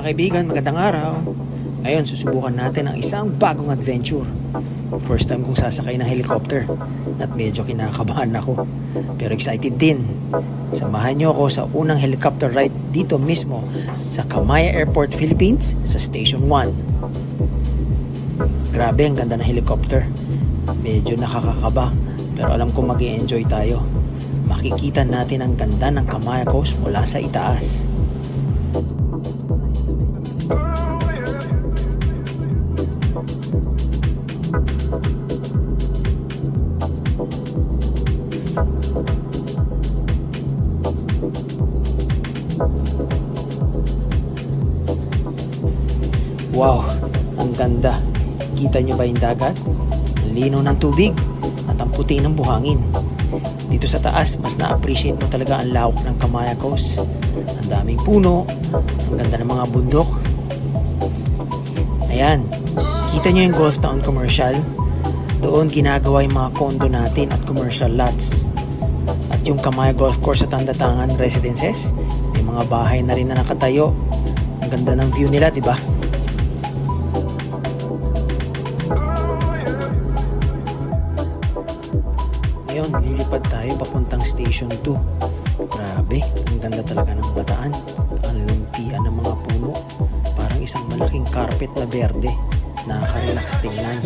Mga kaibigan, magandang araw. Ngayon, susubukan natin ang isang bagong adventure. First time kong sasakay ng helicopter at medyo kinakabahan ako. Pero excited din. Samahan niyo ako sa unang helicopter ride dito mismo sa Camaya Airport, Philippines sa Station 1. Grabe, ang ganda ng helicopter. Medyo nakakakaba pero alam ko mag-i-enjoy tayo. Makikita natin ang ganda ng Camaya Coast mula sa itaas. Wow, ang ganda. Kita nyo ba yung dagat? Ang linaw ng tubig at ang puti ng buhangin. Dito sa taas, mas na-appreciate mo talaga ang lawak ng Camaya Coast. Ang daming puno, ang ganda ng mga bundok. Ayan, kita nyo yung Golf Town Commercial. Doon ginagawa yung mga condo natin at commercial lots. At yung Camaya Golf Course at Tandatangan Residences, may mga bahay na rin na nakatayo. Ang ganda ng view nila, di ba? Ngayon, lilipad tayo papuntang Station 2. Grabe, ang ganda talaga ng Bataan. Ang luntian ng mga puno. Parang isang malaking carpet na berde. Nakaka-relax tingnan.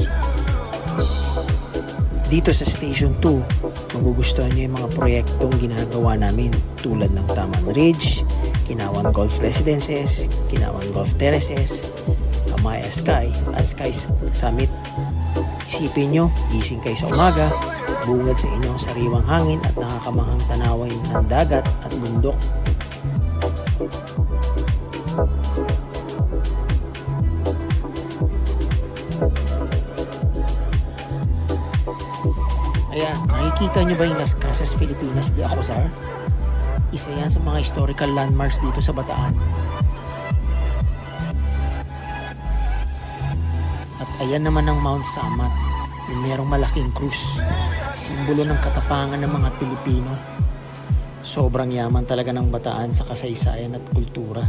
Dito sa Station 2, magugustuhan nyo yung mga proyektong ginagawa namin tulad ng Taman Ridge, Kinawan Golf Residences, Kinawan Golf Terraces, Camaya Sky at Sky Summit. Isipin nyo, gising kayo sa umaga, bungad sa inyong sariwang hangin at nakakamahang tanawin ng dagat at bundok. Ayan, nakikita nyo ba yung Las Casas Filipinas de Acosar? Isa yan sa mga historical landmarks dito sa Bataan. At ayan naman ang Mount Samat, yung merong malaking krus, simbolo ng katapangan ng mga Pilipino. Sobrang yaman talaga ng Bataan sa kasaysayan at kultura.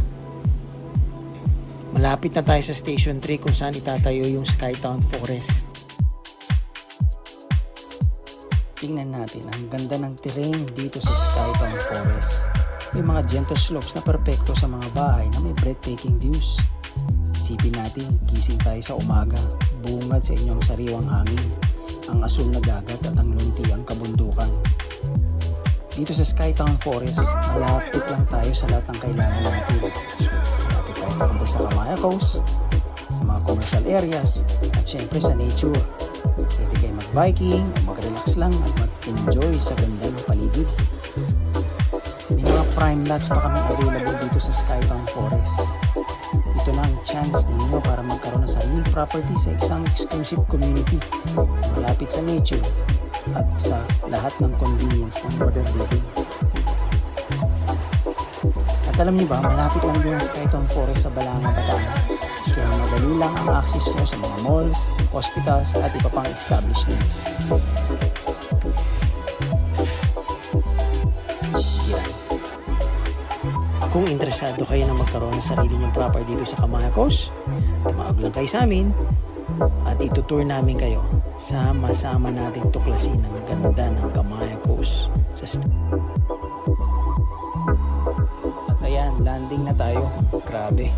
Malapit na tayo sa Station 3 kung saan itatayo yung Skytown Forest. Tingnan natin ang ganda ng terrain dito sa Skytown Forest. May mga gentle slopes na perpekto sa mga bahay na may breathtaking views. Isipin natin, gising tayo sa umaga, bungad sa inyong sariwang hangin, ang asul na dagat at ang luntiang kabundukan. Dito sa Skytown Forest, malapit lang tayo sa lahat ng kailangan natin. Malapit tayo papunta sa Camaya Coast, sa mga commercial areas, at syempre sa nature. Pwede kayo mag-biking o mag-relax lang at mag-enjoy sa ganda ng paligid. May mga prime lots pa kami available dito sa Skytown Forest. Ito na ang chance ninyo para magkaroon ng sariling property sa isang exclusive community malapit sa nature at sa lahat ng convenience ng modern living. At alam niyo ba, malapit lang din ang Skytown Forest sa Balanga, Bataan. Kaya madali lang ang access nyo sa mga malls, hospitals at iba pang establishments. Kung interesado kayo na magkaroon ng sarili nyong property dito sa Camaya Coast, tumawag lang kayo sa amin at itutour namin kayo. Sama-sama natin tuklasin ang ganda ng Camaya Coast. At ayan, landing na tayo. Grabe,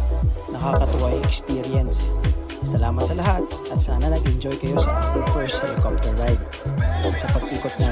nakakatuwa yung experience. Salamat sa lahat at sana nag-enjoy kayo sa ating first helicopter ride. At sa pag-ikot natin